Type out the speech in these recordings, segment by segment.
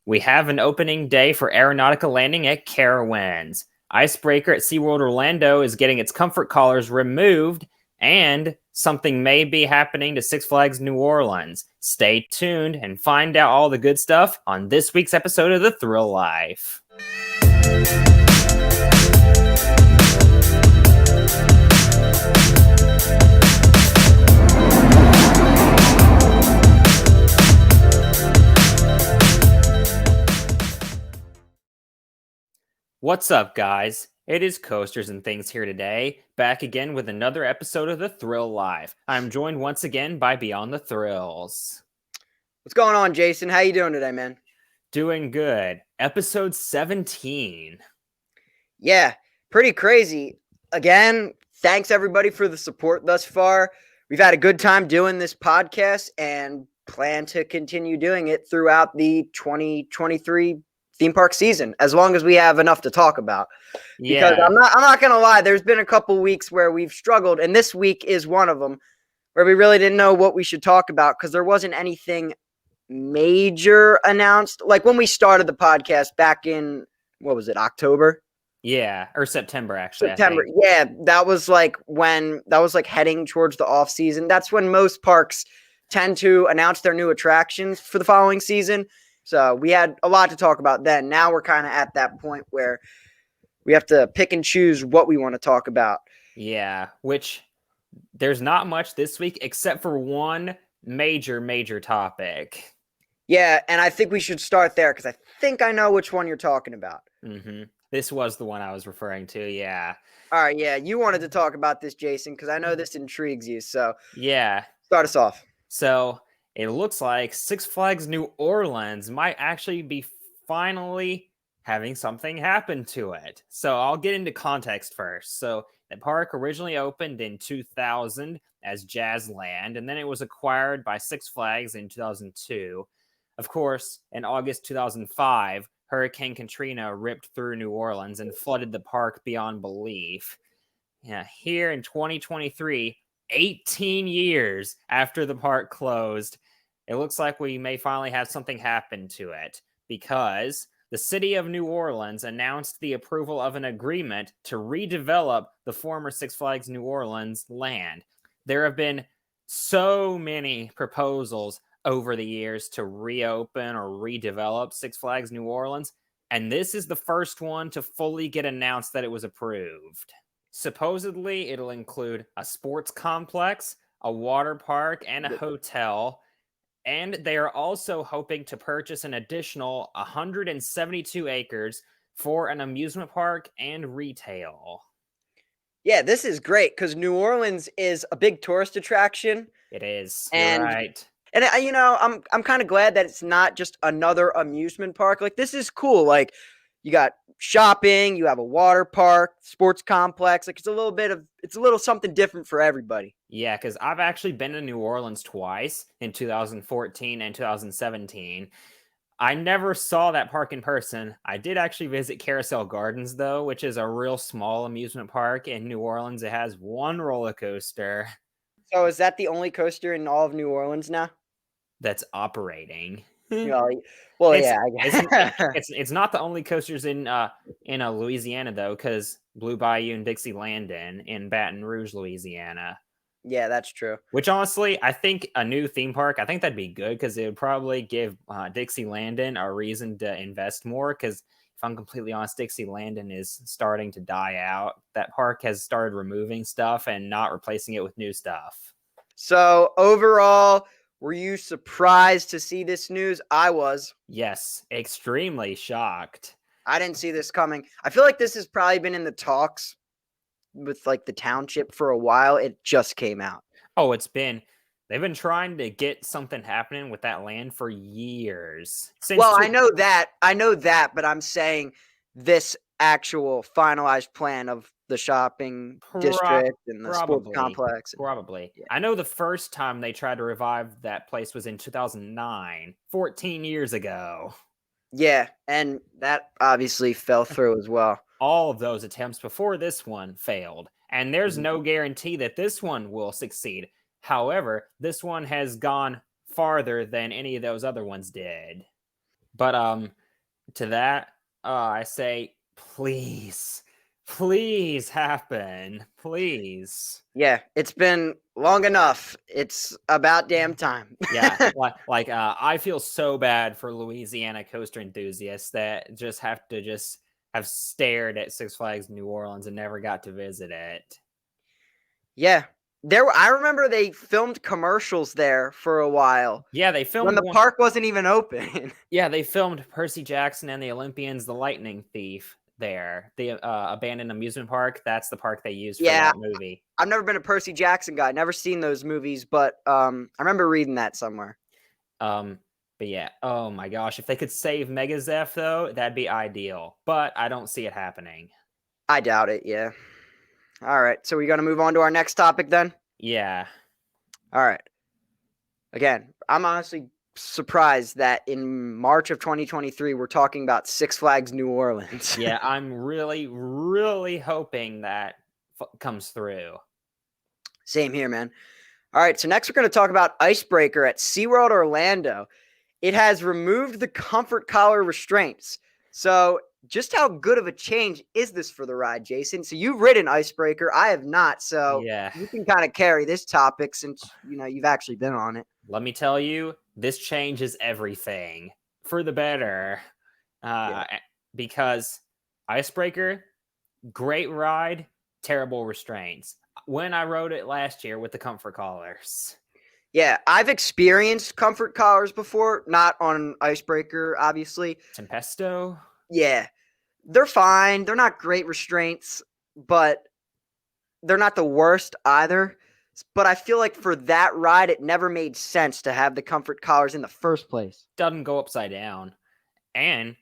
We have an opening day for Aeronautica Landing at Carowinds. Icebreaker at SeaWorld Orlando is getting its comfort collars removed, and something may be happening to Six Flags New Orleans. Stay tuned and find out all the good stuff on this week's episode of The Thrill Life. What's up, guys? It is Coasters and Things here today, back again with another episode of The Thrill Life. I'm joined once again by Beyond the Thrills. What's going on, Jason? How you doing today, man? Doing good. Episode 17. Yeah, pretty crazy. Again, thanks everybody for the support thus far. We've had a good time doing this podcast and plan to continue doing it throughout the 2023 theme park season, as long as we have enough to talk about. Because I'm not gonna lie, there's been a couple weeks where we've struggled, and this week is one of them where we really didn't know what we should talk about because there wasn't anything major announced. Like when we started the podcast back in, what was it, October? Yeah, or September, actually. September. Yeah, that was like heading towards the off season. That's when most parks tend to announce their new attractions for the following season. So we had a lot to talk about then. Now we're kind of at that point where we have to pick and choose what we want to talk about. Yeah, which there's not much this week except for one major topic. Yeah, and I think we should start there because I think I know which one you're talking about. Mm-hmm. This was the one I was referring to, yeah. All right, yeah, you wanted to talk about this, Jason, because I know this intrigues you. So yeah, start us off. So it looks like Six Flags New Orleans might actually be finally having something happen to it. So I'll get into context first. So the park originally opened in 2000 as Jazzland, and then it was acquired by Six Flags in 2002. Of course, in August 2005, Hurricane Katrina ripped through New Orleans and flooded the park beyond belief. Yeah, here in 2023, 18 years after the park closed, it looks like we may finally have something happen to it because the city of New Orleans announced the approval of an agreement to redevelop the former Six Flags New Orleans land. There have been so many proposals over the years to reopen or redevelop Six Flags New Orleans, and this is the first one to fully get announced that it was approved. Supposedly, it'll include a sports complex, a water park, and a hotel. And they are also hoping to purchase an additional 172 acres for an amusement park and retail. Yeah, this is great because New Orleans is a big tourist attraction. It is. And, you're right. And I'm kind of glad that it's not just another amusement park. Like, this is cool. Like, you got shopping, you have a water park, sports complex. Like, it's a little something different for everybody. Yeah, because I've actually been to New Orleans twice in 2014 and 2017. I never saw that park in person. I did actually visit Carousel Gardens, though, which is a real small amusement park in New Orleans. It has one roller coaster. So is that the only coaster in all of New Orleans now? That's operating. Yeah, it's not the only coasters in Louisiana though, because Blue Bayou and Dixie Landing in Baton Rouge, Louisiana. Yeah, that's true. Which honestly, I think a new theme park, I think that'd be good because it would probably give Dixie Landing a reason to invest more. Because if I'm completely honest, Dixie Landing is starting to die out. That park has started removing stuff and not replacing it with new stuff. So overall, were you surprised to see this news? I was. Yes, extremely shocked. I didn't see this coming. I feel like this has probably been in the talks with like the township for a while. It just came out. Oh, they've been trying to get something happening with that land for years. I know that, but I'm saying this actual finalized plan of the shopping district and the sports complex. Probably. Yeah. I know the first time they tried to revive that place was in 2009, 14 years ago. Yeah, and that obviously fell through as well. All of those attempts before this one failed, and there's no guarantee that this one will succeed. However, this one has gone farther than any of those other ones did. But to that, I say, please, please happen, please. Yeah, it's been long enough. It's about damn time. Yeah, I feel so bad for Louisiana coaster enthusiasts that just have to just have stared at Six Flags New Orleans and never got to visit it. Yeah. I remember they filmed commercials there for a while Yeah, they when filmed the one. park wasn't even open. Yeah, they filmed Percy Jackson and the Olympians, The Lightning Thief there. The abandoned amusement park. That's the park they used for Yeah, that movie. I've never been a Percy Jackson guy. Never seen those movies, but I remember reading that somewhere. Um, but yeah, oh my gosh, if they could save Mega Zeph though, that'd be ideal. But I don't see it happening. I doubt it. Yeah. All right. So we got to move on to our next topic then. Yeah, All right. Again, I'm honestly surprised that in March of 2023 we're talking about Six Flags New Orleans. yeah, I'm really, really hoping that comes through. Same here, man. All right. So next we're going to talk about Icebreaker at SeaWorld Orlando. It has removed the comfort collar restraints. So, just how good of a change is this for the ride, Jason? So, you've ridden Icebreaker. I have not. So, Yeah, you can kind of carry this topic since, you've actually been on it. let me tell you, this changes everything for the better. Yeah. Uh, because Icebreaker, great ride, terrible restraints. When I rode it last year with the comfort collars. Yeah. I've experienced comfort collars before, not on Icebreaker, obviously. Tempesto? Yeah. They're fine. They're not great restraints, but they're not the worst either. But I feel like for that ride, it never made sense to have the comfort collars in the first place. Doesn't go upside down. And,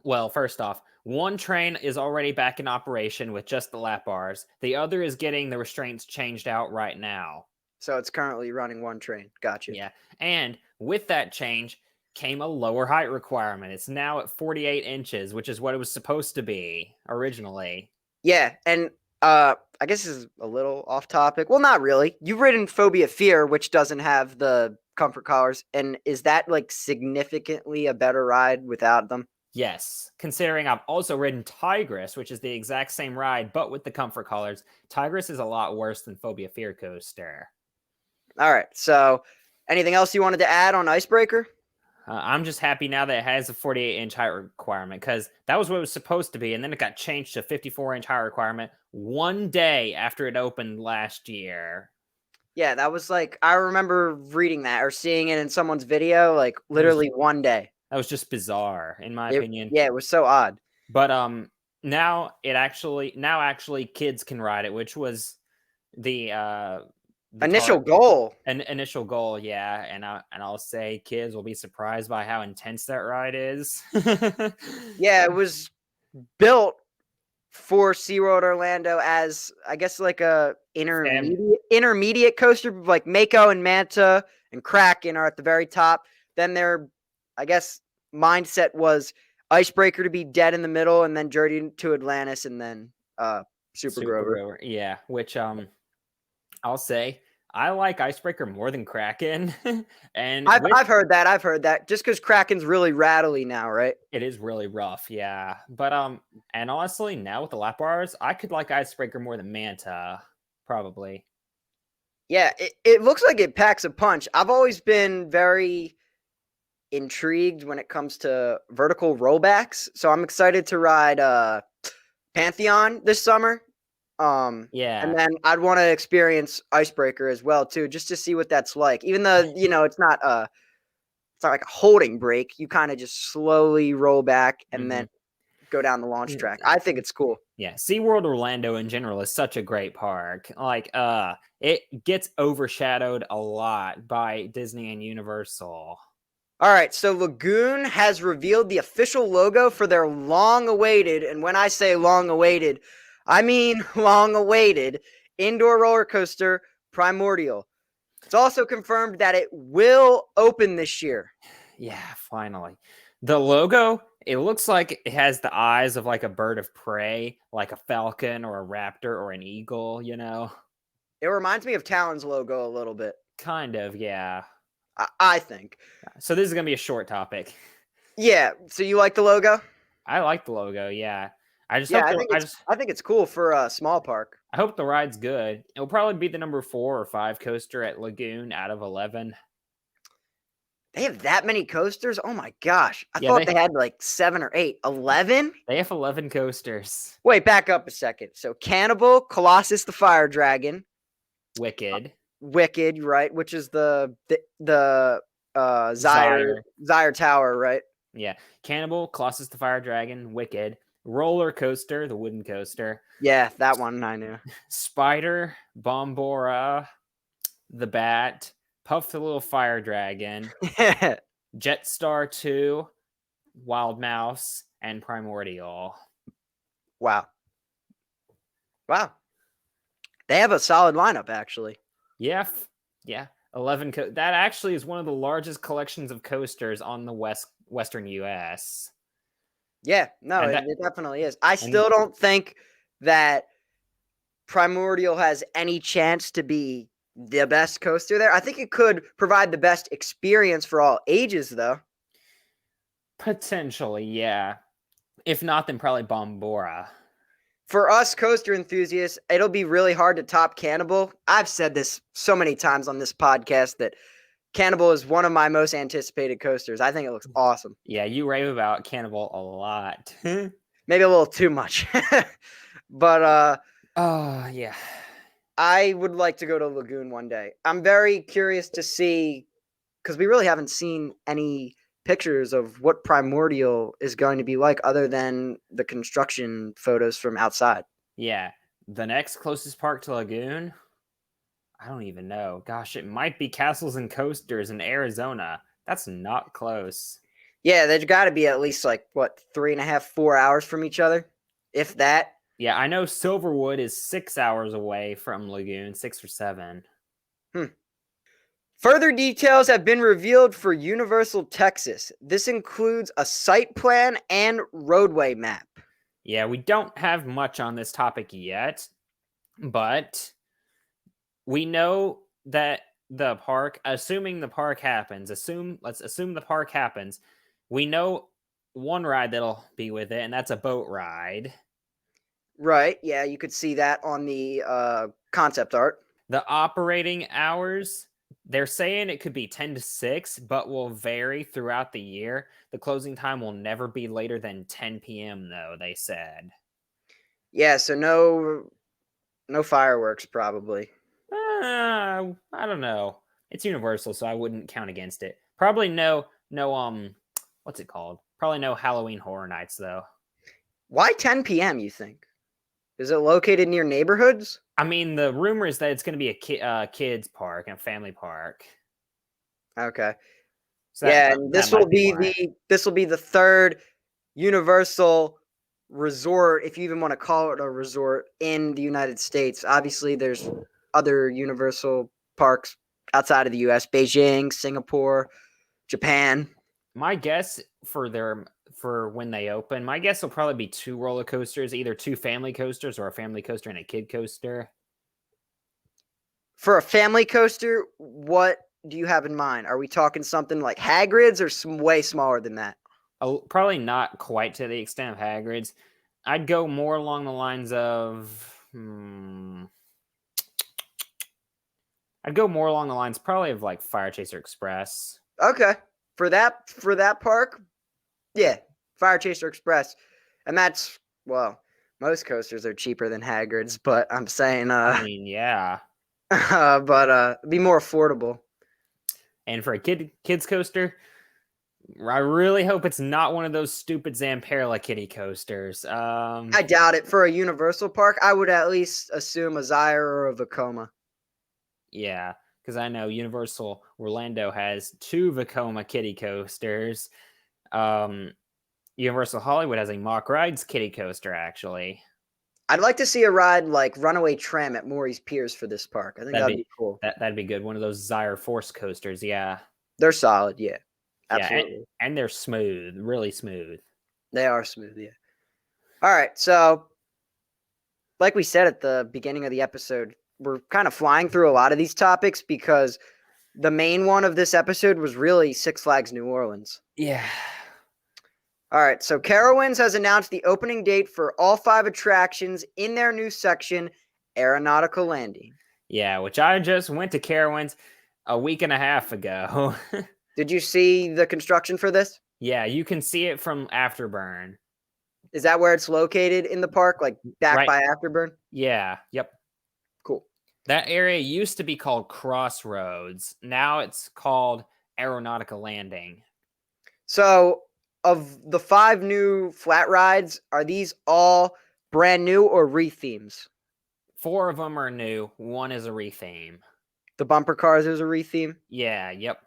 well, first off, one train is already back in operation with just the lap bars. The other is getting the restraints changed out right now. So it's currently running one train. Gotcha. Yeah. And with that change came a lower height requirement. It's now at 48 inches, which is what it was supposed to be originally. Yeah, and I guess this is a little off topic. Well, not really. You've ridden Phobia Fear, which doesn't have the comfort collars, and is that like significantly a better ride without them? Yes, considering I've also ridden Tigress, which is the exact same ride, but with the comfort collars. Tigress is a lot worse than Phobia Fear Coaster. All right. So, anything else you wanted to add on Icebreaker? I'm just happy now that it has a 48-inch height requirement because that was what it was supposed to be, and then it got changed to 54-inch height requirement one day after it opened last year. Yeah, that was like I remember reading that or seeing it in someone's video, like literally one day. That was just bizarre, in my opinion. Yeah, it was so odd. But now actually kids can ride it, which was the Initial goal. an initial goal, yeah. And I'll say kids will be surprised by how intense that ride is. Yeah, it was built for SeaWorld Orlando as I guess like a intermediate coaster, like Mako and Manta and Kraken are at the very top. Then their I guess mindset was Icebreaker to be dead in the middle, and then Journey to Atlantis, and then Super Grover. Yeah. Which I'll say I like Icebreaker more than Kraken, and I've heard that. I've heard that. Just because Kraken's really rattly now, right? it is really rough, yeah. But and honestly, now with the lap bars, I could like Icebreaker more than Manta, probably. Yeah, it looks like it packs a punch. I've always been very intrigued when it comes to vertical rollbacks, so I'm excited to ride Pantheon this summer. Yeah, And then I'd want to experience Icebreaker as well too, just to see what that's like. Even though it's not like a holding brake, you kind of just slowly roll back and then go down the launch track. I think it's cool. Yeah, SeaWorld Orlando in general is such a great park. Like, it gets overshadowed a lot by Disney and Universal. All right, so Lagoon has revealed the official logo for their long-awaited, and when I say long-awaited, I mean long-awaited indoor roller coaster Primordial. It's also confirmed that it will open this year. Yeah, finally. The logo, it looks like it has the eyes of like a bird of prey, like a falcon or a raptor or an eagle, you know? It reminds me of Talon's logo a little bit. Kind of, yeah. I think. So this is going to be a short topic. Yeah. So you like the logo? I like the logo. Yeah, I just Yeah, hope the I think it's cool for a small park. I hope the ride's good. It'll probably be the number 4 or 5 coaster at Lagoon out of 11. They have that many coasters? Oh my gosh. I Yeah, thought they had like 7 or 8. 11? they have 11 coasters. Wait, back up a second. So Cannibal, Colossus the Fire Dragon, Wicked, Wicked, right? Which is the Zyre. Zyre Tower, right? Yeah, Cannibal, Colossus the Fire Dragon, Wicked, Roller Coaster, the wooden coaster, Yeah, that one I knew. Spider, Bombora, the Bat, Puff the Little Fire Dragon, Jetstar 2, Wild Mouse, and Primordial. Wow. Wow. They have a solid lineup, actually. Yeah, yeah, 11. That actually is one of the largest collections of coasters on the western U.S. Yeah, no, And it definitely is. I and still don't think that Primordial has any chance to be the best coaster there. I think it could provide the best experience for all ages, though. potentially, yeah. If not, then probably Bombora. For us coaster enthusiasts, it'll be really hard to top Cannibal. I've said this so many times on this podcast that Cannibal is one of my most anticipated coasters. I think it looks awesome. Yeah, you rave about Cannibal a lot. Maybe a little too much. But Oh, yeah. I would like to go to Lagoon one day. I'm very curious to see, because we really haven't seen any pictures of what Primordial is going to be like other than the construction photos from outside. Yeah. The next closest park to Lagoon, I don't even know. Gosh, it might be Castles and Coasters in Arizona. That's not close. Yeah, they've got to be at least like, what, 3.5, 4 hours from each other, if that. Yeah, I know Silverwood is 6 hours away from Lagoon, 6 or 7. Further details have been revealed for Universal Texas. This includes a site plan and roadway map. Yeah, we don't have much on this topic yet, but we know that the park, assuming the park happens, let's assume the park happens. We know one ride that'll be with it, and that's a boat ride. Right, yeah, you could see that on the concept art. The operating hours, they're saying it could be 10 to 6, but will vary throughout the year. The closing time will never be later than 10 p.m., though, they said. Yeah, so no fireworks probably. I don't know. It's Universal, so I wouldn't count against it. Probably no, what's it called? Probably no Halloween Horror Nights, though. Why 10 p.m., you think? Is it located near neighborhoods? I mean, the rumor is that it's going to be a kids park and a family park. Okay. So Yeah, and that might be why. this will be the third Universal resort, if you even want to call it a resort, in the United States. Obviously, there's other Universal parks outside of the U.S.: Beijing, Singapore, Japan. My guess for when they open, my guess will probably be 2 roller coasters, either 2 family coasters or a family coaster and a kid coaster. For a family coaster, what do you have in mind? Are we talking something like Hagrid's or some way smaller than that? Probably not quite to the extent of Hagrid's. I'd go more along the lines of. I'd go more along the lines probably of like Fire Chaser Express. Okay. For that park, yeah, Fire Chaser Express. And that's, well, most coasters are cheaper than Hagrid's, but I'm saying I mean, yeah. but be more affordable. And for a kids coaster, I really hope it's not one of those stupid Zamperla kitty coasters. I doubt it. For a Universal park, I would at least assume a Zyre or a Vekoma. Yeah, because I know Universal Orlando has 2 Vekoma kitty coasters. Universal Hollywood has a Mock Rides kitty coaster, actually. I'd like to see a ride like Runaway Tram at Maury's Piers for this park. I think that'd be cool. That'd be good. One of those Zyre Force coasters, yeah. They're solid, yeah. Absolutely. Yeah, and they're smooth, really smooth. They are smooth, yeah. All right, so like we said at the beginning of the episode, we're kind of flying through a lot of these topics because the main one of this episode was really Six Flags New Orleans. Yeah. All right, so Carowinds has announced the opening date for all 5 attractions in their new section, Aeronautica Landing. Yeah, which I just went to Carowinds a week and a half ago. Did you see the construction for this? Yeah, you can see it from Afterburn. Is that where it's located in the park, like back Right. by Afterburn? Yeah, yep. Cool. That area used to be called Crossroads. Now it's called Aeronautica Landing. So, of the 5 new flat rides, are these all brand new or rethemes? 4 of them are new, 1 is a retheme. The bumper cars is a retheme? Yeah, yep.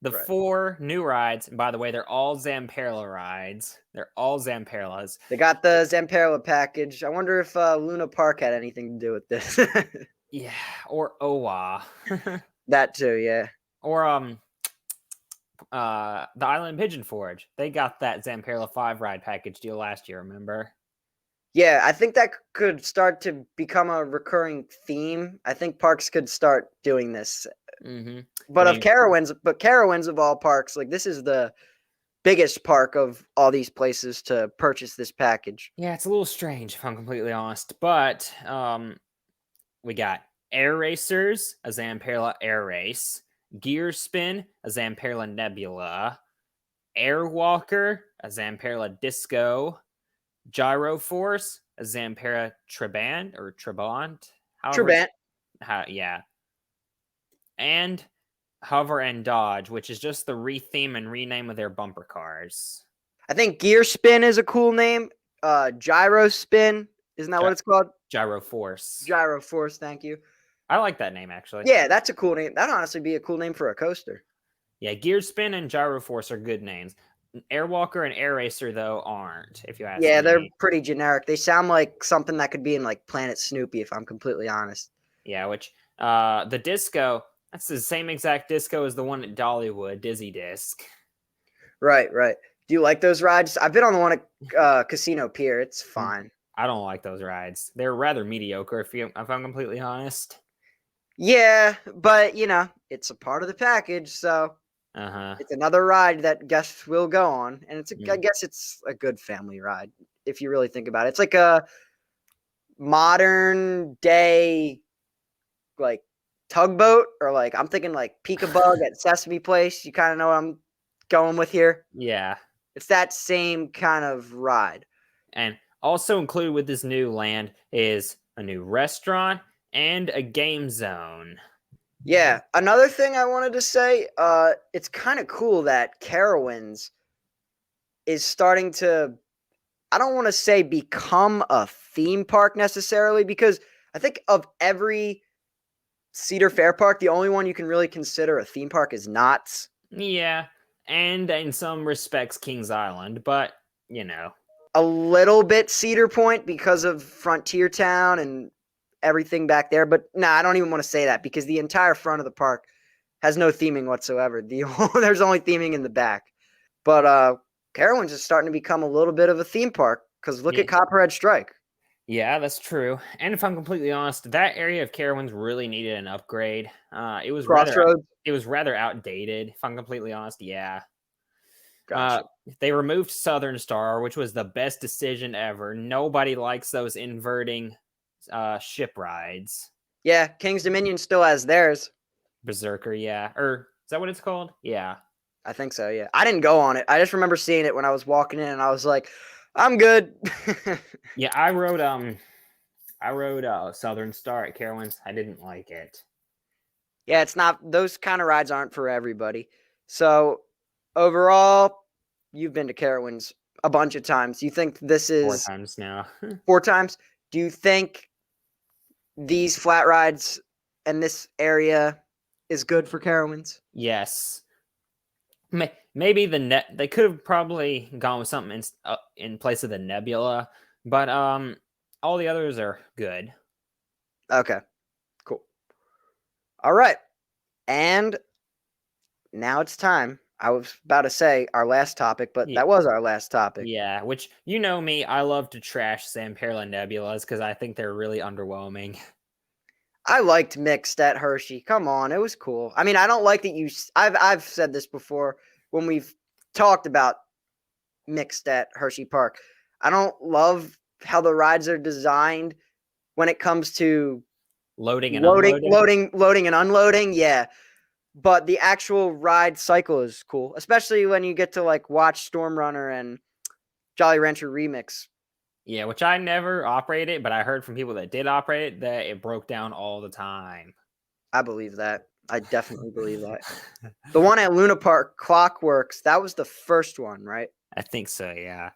The Right. 4 new rides, and by the way, they're all Zamperla rides. They're all Zamperlas. They got the Zamperla package. I wonder if Luna Park had anything to do with this. Yeah, or Owa. That too, yeah. Or the Island Pigeon Forge. They got that Zamperla 5 ride package deal last year, remember? Yeah, I think that could start to become a recurring theme. I think parks could start doing this. Mm-hmm. But Carowinds of all parks, like this is the biggest park of all these places to purchase this package. Yeah, it's a little strange if I'm completely honest. But we got Air Racers, a Zamperla Air Race, Gear Spin, a Zamperla Nebula, Airwalker, a Zamperla Disco, Gyro Force, a Zampera Trabant or Trabant, Trabant. yeah, and Hover and Dodge, which is just the retheme and rename of their bumper cars. I think Gear Spin is a cool name. Gyro Spin, isn't that what it's called? Gyro Force. Gyro Force, thank you. I like that name actually. Yeah, that's a cool name. That'd honestly be a cool name for a coaster. Yeah, Gear Spin and Gyro Force are good names. Airwalker and Air Racer though aren't, if you ask me. Yeah, they're pretty generic. They sound like something that could be in like Planet Snoopy, if I'm completely honest. Yeah, which the disco, that's the same exact disco as the one at Dollywood, Dizzy Disc. Right. Do you like those rides? I've been on the one at Casino Pier. It's fine. I don't like those rides. They're rather mediocre, if I'm completely honest. Yeah, but it's a part of the package, so it's another ride that guests will go on, and I guess it's a good family ride if you really think about it. It's like a modern day like tugboat, or like I'm thinking like Peek-a-Bug at Sesame Place. You kind of know what I'm going with here. Yeah. It's that same kind of ride. And also included with this new land is a new restaurant and a game zone. Yeah. Another thing I wanted to say, it's kind of cool that Carowinds is starting to, I don't want to say become a theme park necessarily, because I think of every Cedar Fair park, the only one you can really consider a theme park is Knott's. Yeah. And in some respects, Kings Island, but a little bit Cedar Point because of Frontier Town and everything back there. But I don't even want to say that because the entire front of the park has no theming whatsoever. There's only theming in the back. But Carowinds is starting to become a little bit of a theme park because look at Copperhead Strike. Yeah, that's true. And if I'm completely honest, that area of Carowinds really needed an upgrade. It was rather outdated. If I'm completely honest, yeah. Gotcha. They removed Southern Star, which was the best decision ever. Nobody likes those inverting ship rides. Yeah, King's Dominion still has theirs. Berserker, yeah. Or is that what it's called? Yeah. I think so, yeah. I didn't go on it. I just remember seeing it when I was walking in and I was like, I'm good. Yeah, I rode Southern Star at Carowinds. I didn't like it. Yeah, it's not, those kind of rides aren't for everybody. So overall, you've been to Carowinds a bunch of times. You think this is 4 times now? 4 times? Do you think these flat rides and this area is good for Carowinds? Yes. Maybe they could have probably gone with something in place of the Nebula, but all the others are good. Okay, cool. All right, and now it's time. I was about to say our last topic, but that was our last topic. Yeah, which me, I love to trash Zamperla Nebulas because I think they're really underwhelming. I liked Mixed at Hershey. Come on, it was cool. I mean, I don't like that I've said this before when we've talked about mixed at Hershey Park. I don't love how the rides are designed when it comes to Loading and unloading. loading and unloading. Yeah. But the actual ride cycle is cool, especially when you get to like watch Storm Runner and Jolly Rancher Remix. Yeah, which I never operated, but I heard from people that did operate it that it broke down all the time. I believe that. I definitely believe that. The one at Luna Park, Clockworks, that was the first one, right? I think so, yeah.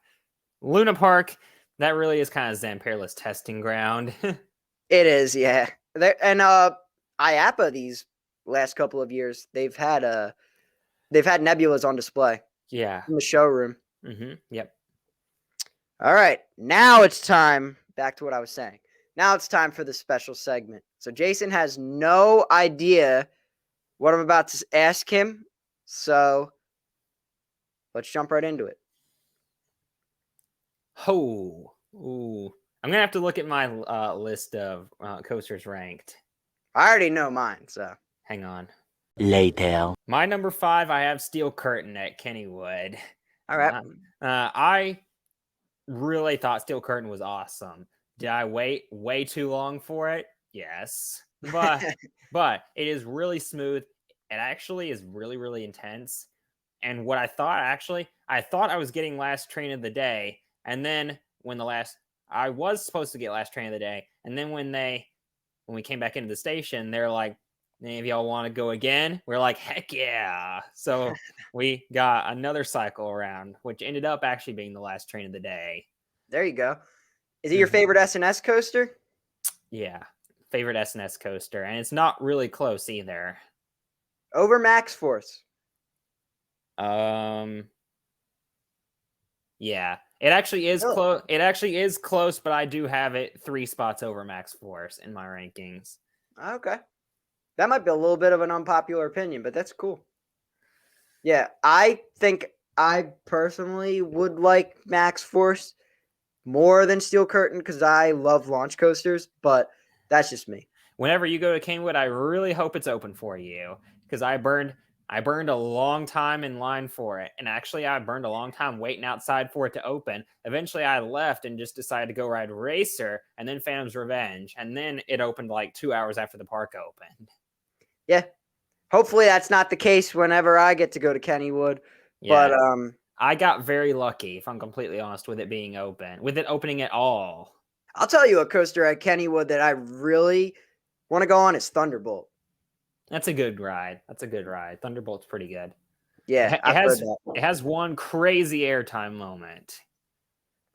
Luna Park, that really is kind of Zamperla's testing ground. It is, yeah. And IAPA these last couple of years, they've had nebulas on display Yeah. in the showroom. Yep. All right, now it's time. Back to what I was saying. Now it's time for the special segment. So Jason has no idea what I'm about to ask him. So let's jump right into it. Oh, ooh. I'm gonna have to look at my list of coasters ranked. I already know mine, so hang on. Later. My number 5, I have Steel Curtain at Kennywood. All right. I really thought Steel Curtain was awesome. Did I wait way too long for it? Yes. But it is really smooth. It actually is really, really intense. And what I thought I was getting last train of the day. And then I was supposed to get last train of the day. And then when we came back into the station, they're like, any of y'all want to go again? We're like, heck yeah. So we got another cycle around, which ended up actually being the last train of the day. There you go. Is it your favorite S&S coaster? Yeah, favorite S&S coaster. And it's not really close either. Over Max Force? Yeah, it actually is close. It actually is close, but I do have it 3 spots over Max Force in my rankings. Okay. That might be a little bit of an unpopular opinion, but that's cool. Yeah, I think I personally would like Max Force more than Steel Curtain because I love launch coasters, but that's just me. Whenever you go to Kingwood, I really hope it's open for you because I burned a long time in line for it. And actually, I burned a long time waiting outside for it to open. Eventually, I left and just decided to go ride Racer and then Phantom's Revenge. And then it opened like 2 hours after the park opened. Yeah. Hopefully, that's not the case whenever I get to go to Kennywood. Yeah. But I got very lucky, if I'm completely honest, with it being open, with it opening at all. I'll tell you a coaster at Kennywood that I really want to go on is Thunderbolt. That's a good ride. Thunderbolt's pretty good. Yeah, it has one crazy airtime moment.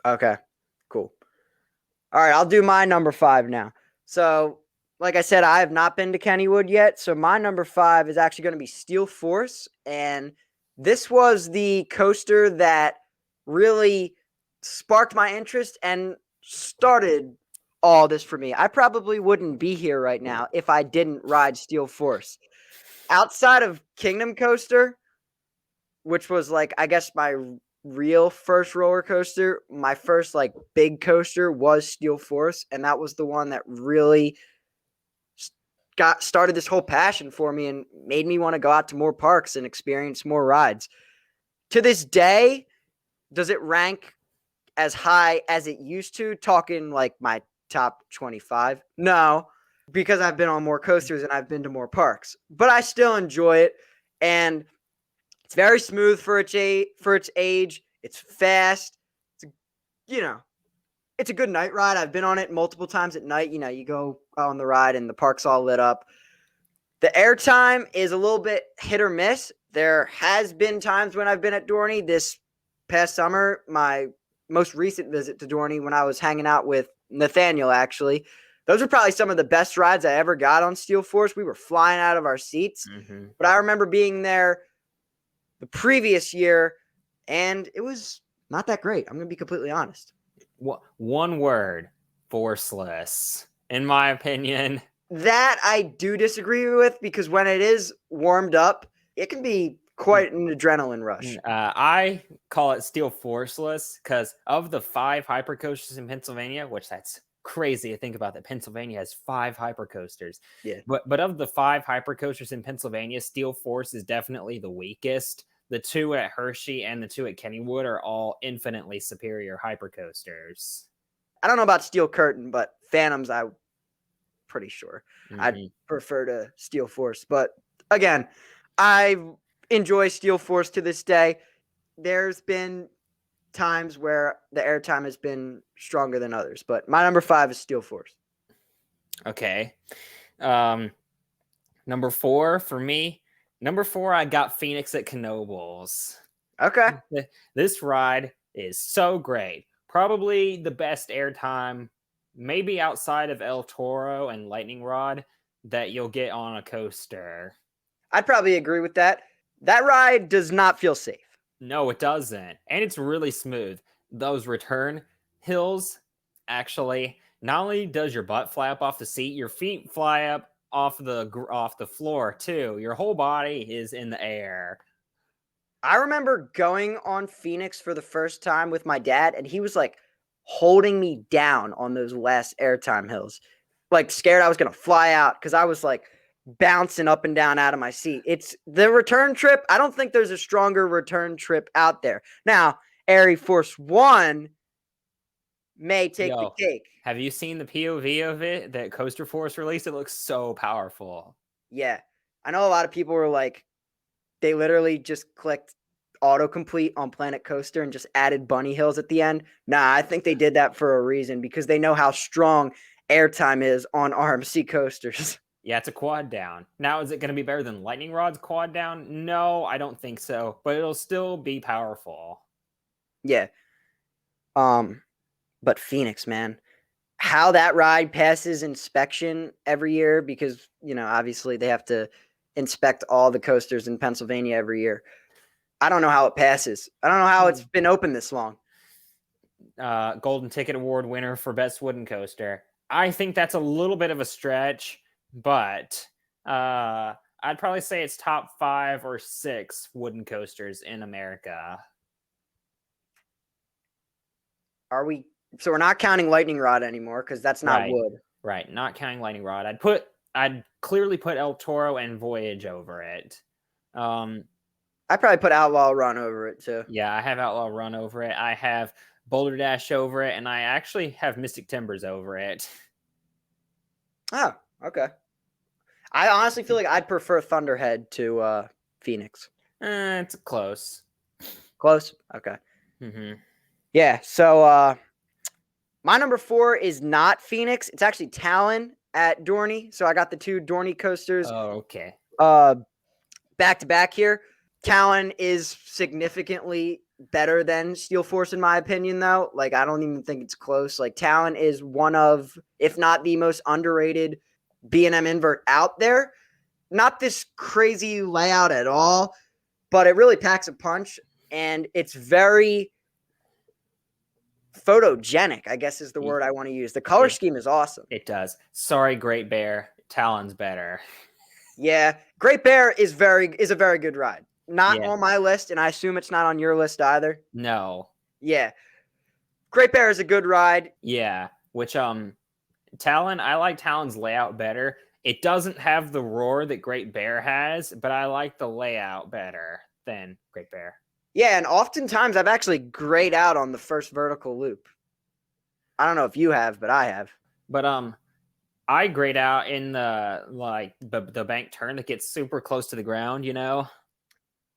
Okay, cool. All right, I'll do my number 5 now. So, like I said, I have not been to Kennywood yet. So my number 5 is actually going to be Steel Force. And this was the coaster that really sparked my interest and started all this for me. I probably wouldn't be here right now if I didn't ride Steel Force. Outside of Kingdom Coaster, which was like, I guess my real first roller coaster, my first like big coaster was Steel Force. And that was the one that really started this whole passion for me and made me want to go out to more parks and experience more rides. To this day, does it rank as high as it used to? Talking like my top 25? No, because I've been on more coasters and I've been to more parks. But I still enjoy it, and it's very smooth for its age. It's fast. It's a good night ride. I've been on it multiple times at night. You go on the ride and the park's all lit up. The airtime is a little bit hit or miss. There has been times when I've been at Dorney. This past summer, my most recent visit to Dorney, when I was hanging out with Nathaniel, actually, those were probably some of the best rides I ever got on Steel Force. We were flying out of our seats. Mm-hmm. But I remember being there the previous year, and it was not that great. I'm going to be completely honest. One word, forceless, in my opinion. That I do disagree with, because when it is warmed up, it can be quite an adrenaline rush. I call it Steel Forceless because of the 5 hypercoasters in Pennsylvania, which that's crazy to think about, that Pennsylvania has 5 hypercoasters. Yeah. But of the 5 hypercoasters in Pennsylvania, Steel Force is definitely the weakest. the two at Hershey and the two at Kennywood are all infinitely superior hypercoasters. I don't know about Steel Curtain, but Phantoms, I'm pretty sure. I'd Mm-hmm. prefer to Steel Force. But again, I enjoy Steel Force to this day. There's been times where the airtime has been stronger than others, but my number 5 is Steel Force. Okay. Number 4 for me. Number 4, I got Phoenix at Knoebels. Okay. This ride is so great. Probably the best airtime, maybe outside of El Toro and Lightning Rod, that you'll get on a coaster. I'd probably agree with that. That ride does not feel safe. No, it doesn't. And it's really smooth. Those return hills, actually, not only does your butt fly up off the seat, your feet fly up off the floor too. Your whole body is in the air. I remember going on Phoenix for the first time with my dad, and he was like holding me down on those last airtime hills, like scared I was going to fly out because I was like bouncing up and down out of my seat. It's the return trip. I don't think there's a stronger return trip out there. Now, Air Force One may take the Yo, cake. have you seen the POV of it that Coaster Force released? It looks so powerful. Yeah. I know a lot of people were like, they literally just clicked autocomplete on Planet Coaster and just added bunny hills at the end. Nah, I think they did that for a reason because they know how strong airtime is on RMC coasters. Yeah, it's a quad down. Now, is it going to be better than Lightning Rod's quad down? No, I don't think so, but it'll still be powerful. Yeah. But Phoenix, man, how that ride passes inspection every year because, you know, obviously they have to inspect all the coasters in Pennsylvania every year. I don't know how it passes. I don't know how it's been open this long. Golden Ticket Award winner for Best Wooden Coaster. I think that's a little bit of a stretch, but I'd probably say it's top 5 or 6 wooden coasters in America. Are we? So we're not counting Lightning Rod anymore because that's not wood. Right, not counting Lightning Rod. I'd clearly put El Toro and Voyage over it. I'd probably put Outlaw Run over it too. Yeah, I have Outlaw Run over it. I have Boulder Dash over it, and I actually have Mystic Timbers over it. Oh, okay. I honestly feel like I'd prefer Thunderhead to Phoenix. It's close. Close? Okay. Mm-hmm. Yeah, so my number 4 is not Phoenix. It's actually Talon at Dorney. So I got the two Dorney coasters. Oh, okay. Back to back here. Talon is significantly better than Steel Force in my opinion, though. Like, I don't even think it's close. Like, Talon is one of, if not the most underrated B&M invert out there. Not this crazy layout at all, but it really packs a punch, and it's very photogenic, I guess is the word I want to use. The color scheme is awesome. It does. Sorry, Great Bear. Talon's better. Yeah, Great Bear is a very good ride. Not on my list, and I assume it's not on your list either. No. Yeah. Great Bear is a good ride. Yeah, which Talon, I like Talon's layout better. It doesn't have the roar that Great Bear has, but I like the layout better than Great Bear. Yeah, and oftentimes I've actually grayed out on the first vertical loop. I don't know if you have, but I have. But I grayed out in the bank turn that gets super close to the ground, you know?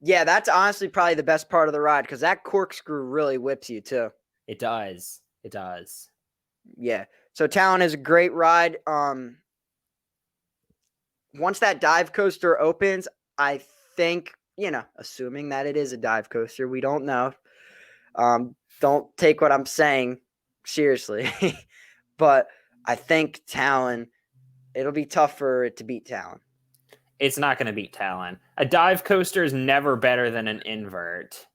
Yeah, that's honestly probably the best part of the ride because that corkscrew really whips you too. It does. It does. Yeah. So Talon is a great ride. Once that dive coaster opens, I think, you know, assuming that it is a dive coaster, we don't know. Don't take what I'm saying seriously. But I think Talon, it'll be tough for it to beat Talon. It's not going to beat Talon. A dive coaster is never better than an invert.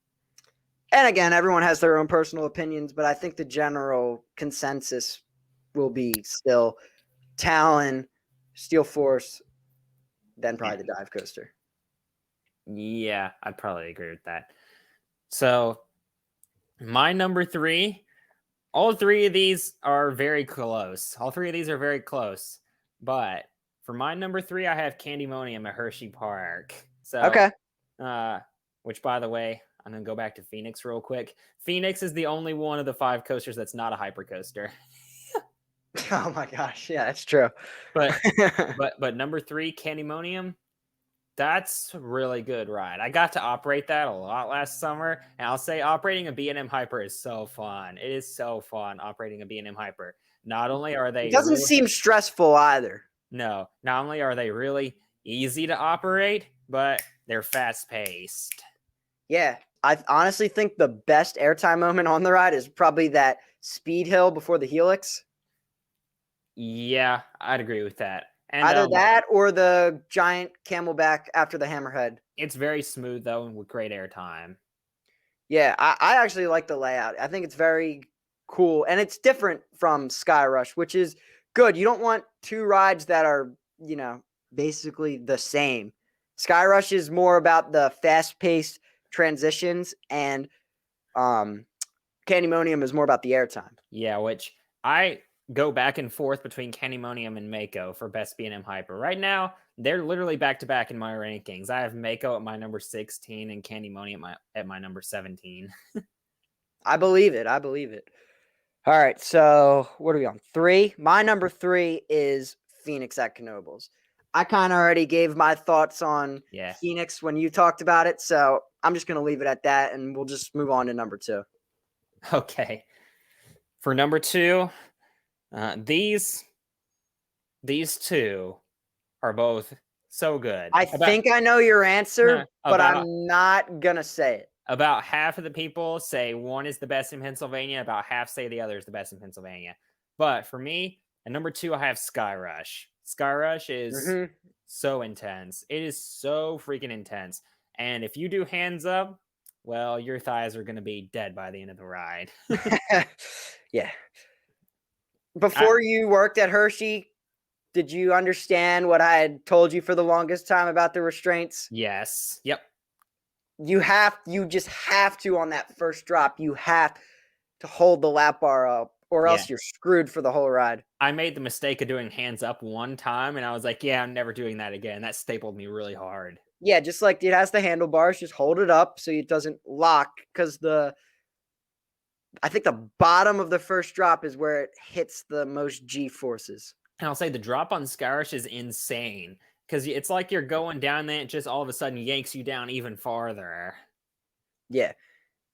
And again, everyone has their own personal opinions, but I think the general consensus will be still Talon, Steel Force, then probably the dive coaster. Yeah, I'd probably agree with that. So, my number 3, all 3 of these are very close. All 3 of these are very close. But for my number 3, I have Candymonium at Hershey Park. So, okay. which, by the way, I'm going to go back to Phoenix real quick. Phoenix is the only one of the 5 coasters that's not a hypercoaster. Oh my gosh, yeah, that's true. But but number 3, Candymonium, that's a really good ride. I got to operate that a lot last summer, and I'll say operating a B&M Hyper is so fun. It is so fun operating a B&M Hyper. Not only are It they doesn't really, seem stressful either. no, not only are they really easy to operate, but they're fast paced. Yeah, I honestly think the best airtime moment on the ride is probably that speed hill before the helix. Yeah, I'd agree with that. And Either that or the giant camelback after the hammerhead. it's very smooth though, and with great airtime. Yeah, I actually like the layout. I think it's very cool, and it's different from Sky Rush, which is good. You don't want 2 rides that are, basically the same. Sky Rush is more about the fast-paced transitions, and Candymonium is more about the airtime. Yeah, which I go back and forth between Candymonium and Mako for best B&M Hyper. Right now, they're literally back to back in my rankings. I have Mako at my number 16 and Candymonium at my number 17. I believe it. I believe it. All right, so what are we on? 3? My number 3 is Phoenix at Knoebels. I kind of already gave my thoughts on Yeah. Phoenix when you talked about it, so I'm just going to leave it at that, and we'll just move on to number 2. Okay. For number 2, these 2 are both so good. I think I know your answer, but about I'm not going to say it. about half of the people say one is the best in Pennsylvania, about half say the other is the best in Pennsylvania. But for me, at number 2, I have Sky Rush. Sky Rush is so intense. It is so freaking intense. And if you do hands up, well, your thighs are going to be dead by the end of the ride. Yeah. Before you worked at Hershey, did you understand what I had told you for the longest time about the restraints? Yes. Yep. You just have to, on that first drop, you have to hold the lap bar up, or else you're screwed for the whole ride. I made the mistake of doing hands up one time, and I was like, yeah, I'm never doing that again. That stapled me really hard. Yeah, just like it has the handlebars, just hold it up so it doesn't lock, because I think the bottom of the first drop is where it hits the most G forces. And I'll say the drop on Skyrush is insane, because it's like you're going down there, and it just all of a sudden yanks you down even farther. Yeah,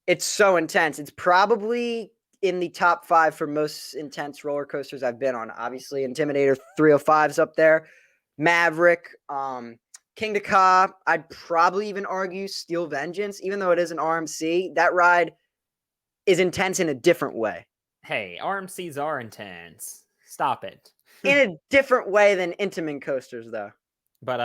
it's so intense. It's probably in the top 5 for most intense roller coasters I've been on. Obviously, Intimidator 305's up there. Maverick, King Ka. I'd probably even argue Steel Vengeance, even though it is an RMC. That ride is intense in a different way. Hey, RMCs are intense. Stop it. In a different way than Intamin coasters, though. But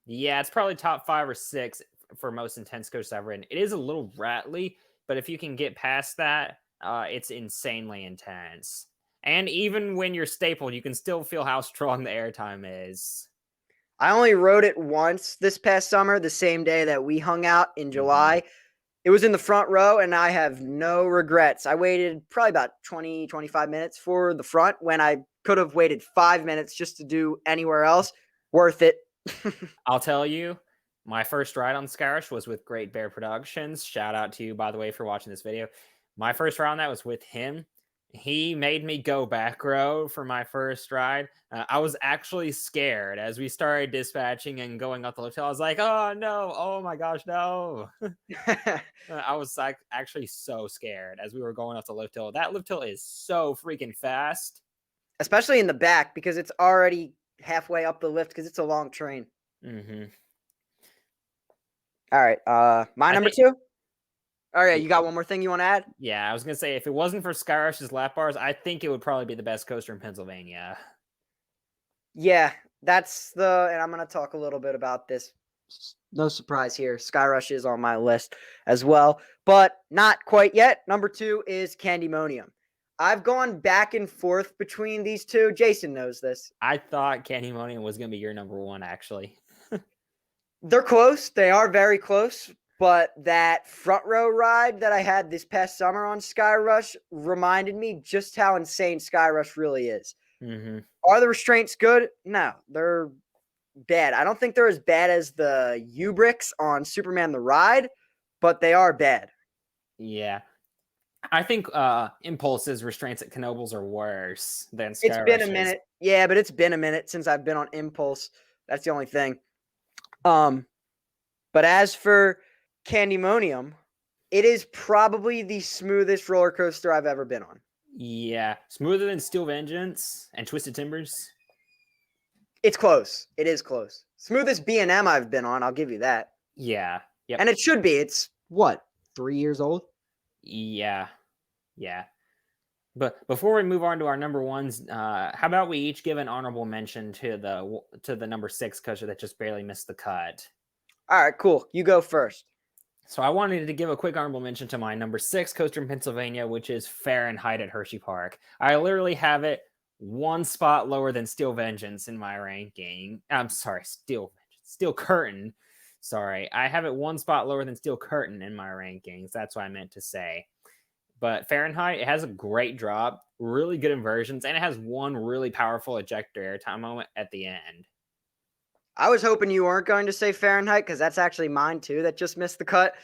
yeah, it's probably top 5 or 6 for most intense coasters I've ridden. It is a little rattly, but if you can get past that, it's insanely intense. And even when you're stapled, you can still feel how strong the airtime is. I only rode it once this past summer, the same day that we hung out in July. It was in the front row, and I have no regrets. I waited probably about 20, 25 minutes for the front when I could have waited 5 minutes just to do anywhere else. Worth it. I'll tell you, my first ride on Skyrush was with Great Bear Productions. Shout out to you, by the way, for watching this video. My first ride on that was with him. He made me go back row for my first ride. I was actually scared as we started dispatching and going up the lift hill. I was like, oh no, oh my gosh, no. I was actually so scared as we were going up the lift hill. That lift hill is so freaking fast. Especially in the back, because it's already halfway up the lift because it's a long train. Mm-hmm. All right. My number 2? All right, you got one more thing you want to add? Yeah, I was going to say, if it wasn't for Skyrush's lap bars, I think it would probably be the best coaster in Pennsylvania. Yeah, and I'm going to talk a little bit about this. No surprise here. Skyrush is on my list as well, but not quite yet. Number 2 is Candymonium. I've gone back and forth between these two. Jason knows this. I thought Candymonium was going to be your number 1, actually. They're close. They are very close. But that front row ride that I had this past summer on Skyrush reminded me just how insane Skyrush really is. Mm-hmm. Are the restraints good? No, they're bad. I don't think they're as bad as the U-bricks on Superman the Ride, but they are bad. Yeah. I think Impulse's restraints at Knobles are worse than It's Sky been a Rush's. minute. Yeah, but it's been a minute since I've been on Impulse. That's the only thing. But as for Candymonium, it is probably the smoothest roller coaster I've ever been on. Yeah. Smoother than Steel Vengeance and Twisted Timbers. It's close. It is close. Smoothest B&M I've been on, I'll give you that. Yeah. Yep. And it should be. It's what, 3 years old? Yeah. Yeah. But before we move on to our number ones, how about we each give an honorable mention to the number 6 coaster that just barely missed the cut? All right, cool. You go first. So I wanted to give a quick honorable mention to my number 6 coaster in Pennsylvania, which is Fahrenheit at Hershey Park. I literally have it one spot lower than Steel Vengeance in my ranking. I'm sorry, Steel Curtain. Sorry, I have it one spot lower than Steel Curtain in my rankings. That's what I meant to say. But Fahrenheit, it has a great drop, really good inversions, and it has one really powerful ejector airtime moment at the end. I was hoping you weren't going to say Fahrenheit because that's actually mine too that just missed the cut.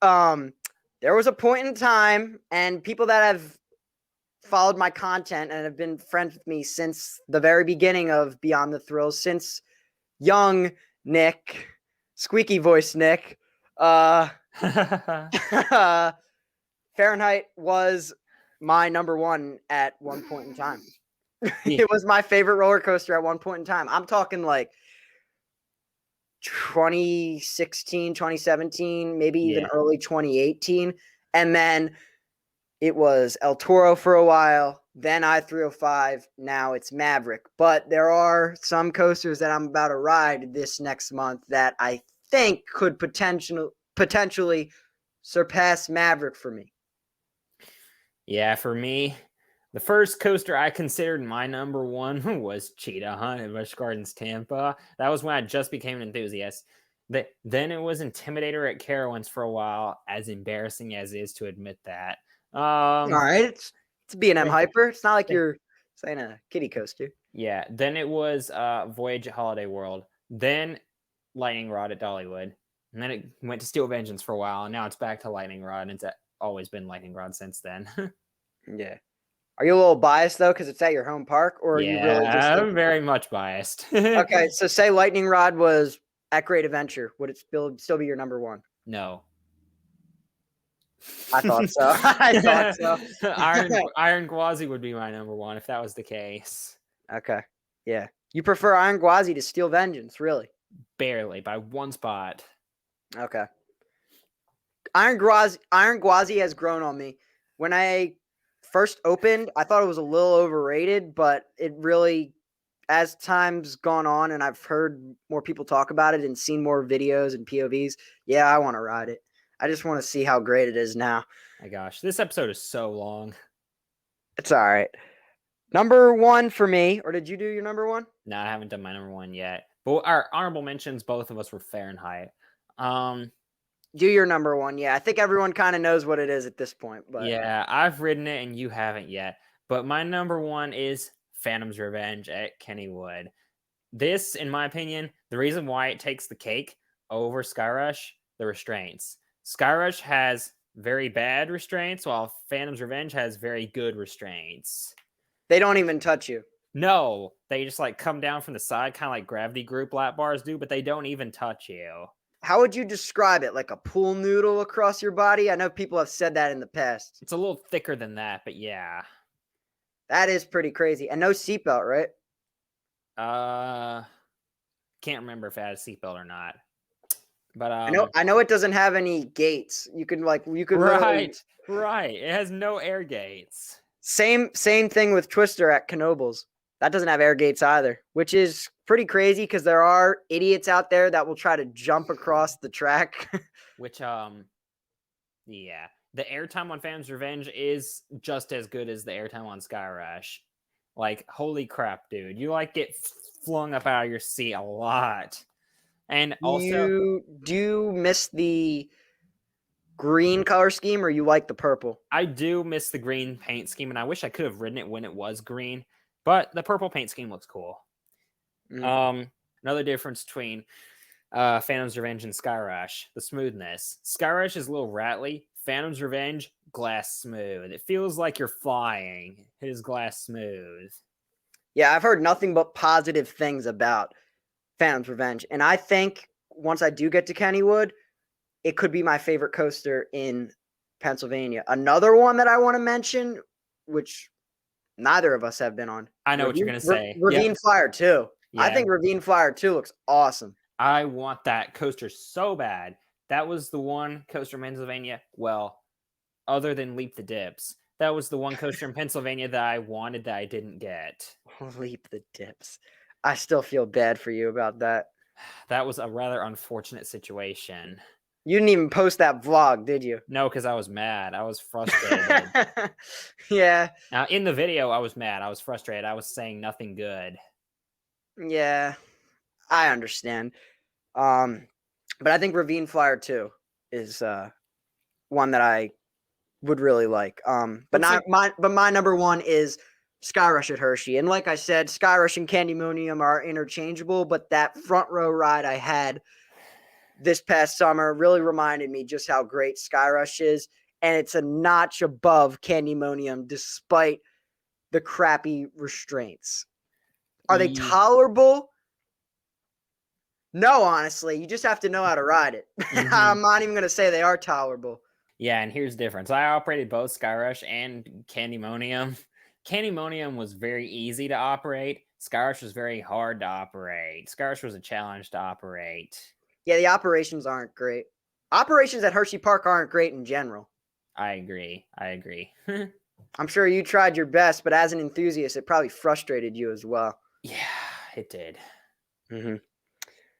There was a point in time, and people that have followed my content and have been friends with me since the very beginning of Beyond the Thrills, since young Nick, squeaky voice Nick, Fahrenheit was my number one at one point in time. It was my favorite roller coaster at one point in time. I'm talking like 2016, 2017, maybe even early 2018. And then it was El Toro for a while, then I-305, now it's Maverick. But there are some coasters that I'm about to ride this next month that I think could potentially surpass Maverick for me. Yeah, for me, the first coaster I considered my number one was Cheetah Hunt at Busch Gardens, Tampa. That was when I just became an enthusiast. Then it was Intimidator at Carowinds for a while, as embarrassing as it is to admit that. All right, it's a B&M hyper. It's not like you're saying a kiddie coaster. Yeah, then it was Voyage at Holiday World. Then Lightning Rod at Dollywood. And then it went to Steel Vengeance for a while, and now it's back to Lightning Rod, and it's always been Lightning Rod since then. Yeah. Are you a little biased though because it's at your home park, or are you really just I'm very much biased. Okay, so say Lightning Rod was at Great Adventure, would it still be your number one? No. I thought so. I thought so. Iron Gwazi would be my number one if that was the case. Okay. Yeah. You prefer Iron Gwazi to Steel Vengeance, really? Barely, by one spot. Okay. Iron Gwazi has grown on me. When I first opened, I thought it was a little overrated, but it really, as time's gone on and I've heard more people talk about it and seen more videos and POVs, yeah, I want to ride it. I just want to see how great it is now. My gosh, this episode is so long. It's all right. Number one for me, or did you do your number one? No, I haven't done my number one yet. But our honorable mentions, both of us were Fahrenheit. Do your number one. Yeah, I think everyone kind of knows what it is at this point. But yeah, I've ridden it and you haven't yet. But my number one is Phantom's Revenge at Kennywood. This, in my opinion, the reason why it takes the cake over Skyrush, the restraints. Skyrush has very bad restraints, while Phantom's Revenge has very good restraints. They don't even touch you. No, they just like come down from the side, kind of like gravity group lap bars do, but they don't even touch you. How would you describe it? Like a pool noodle across your body? I know people have said that in the past. It's a little thicker than that, but yeah. That is pretty crazy. And no seatbelt, right? Can't remember if it had a seatbelt or not. But I know it doesn't have any gates. You could right. It has no air gates. Same thing with Twister at Knobles. That doesn't have air gates either, which is pretty crazy because there are idiots out there that will try to jump across the track. Which yeah, the airtime on Phantom's Revenge is just as good as the airtime on Skyrush. Like, holy crap, dude! You like get flung up out of your seat a lot. And also, do you miss the green color scheme or you like the purple? I do miss the green paint scheme, and I wish I could have ridden it when it was green, but the purple paint scheme looks cool. Another difference between Phantom's Revenge and Skyrush, the smoothness. Skyrush is a little rattly. Phantom's Revenge, glass smooth. It feels like you're flying. It is glass smooth. Yeah, I've heard nothing but positive things about Phantom's Revenge. And I think once I do get to Kennywood, it could be my favorite coaster in Pennsylvania. Another one that I want to mention, which neither of us have been on. I know what you're going to say. Ravine Flyer 2. Yeah. I think Ravine Flyer 2 looks awesome. I want that coaster so bad. That was the one coaster in Pennsylvania. Well, other than Leap the Dips, that was the one coaster in Pennsylvania that I wanted that I didn't get. Leap the Dips. I still feel bad for you about that. That was a rather unfortunate situation. You didn't even post that vlog, did you? No, because I was mad. I was frustrated. Yeah. Now, in the video, I was mad. I was frustrated. I was saying nothing good. Yeah, I understand. But I think Ravine Flyer 2 is one that I would really like. But my number one is Skyrush at Hershey. And like I said, Skyrush and Candymonium are interchangeable, but that front row ride I had this past summer really reminded me just how great Skyrush is. And it's a notch above Candymonium despite the crappy restraints. Are they tolerable? No, honestly. You just have to know how to ride it. Mm-hmm. I'm not even going to say they are tolerable. Yeah, and here's the difference. I operated both Skyrush and Candymonium. Candymonium was very easy to operate. Skyrush was very hard to operate. Skyrush was a challenge to operate. Yeah, the operations aren't great. Operations at Hershey Park aren't great in general. I agree. I'm sure you tried your best, but as an enthusiast, it probably frustrated you as well. Yeah, it did. Mm-hmm.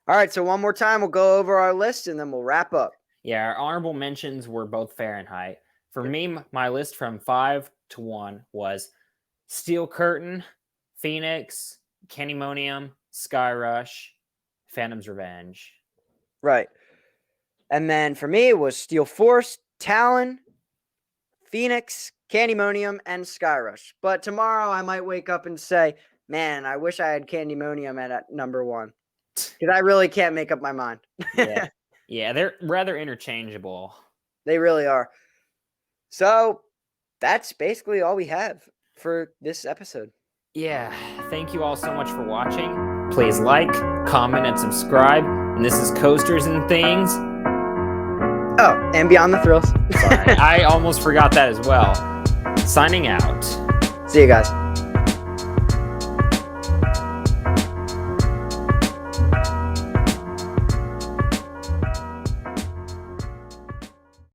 All right, so one more time, we'll go over our list, and then we'll wrap up. Yeah, our honorable mentions were both Fahrenheit. For me, my list from 5 to 1 was Steel Curtain, Phoenix, Candymonium, Skyrush, Phantom's Revenge. Right. And then for me, it was Steel Force, Talon, Phoenix, Candymonium, and Skyrush. But tomorrow I might wake up and say, man, I wish I had Candymonium at number 1. Because I really can't make up my mind. Yeah, they're rather interchangeable. They really are. So that's basically all we have for this episode. Yeah, thank you all so much for watching. Please like, comment, and subscribe. And this is Coasters and Things. Oh, and Beyond the Thrills. Sorry, I almost forgot that as well. Signing out. See you guys.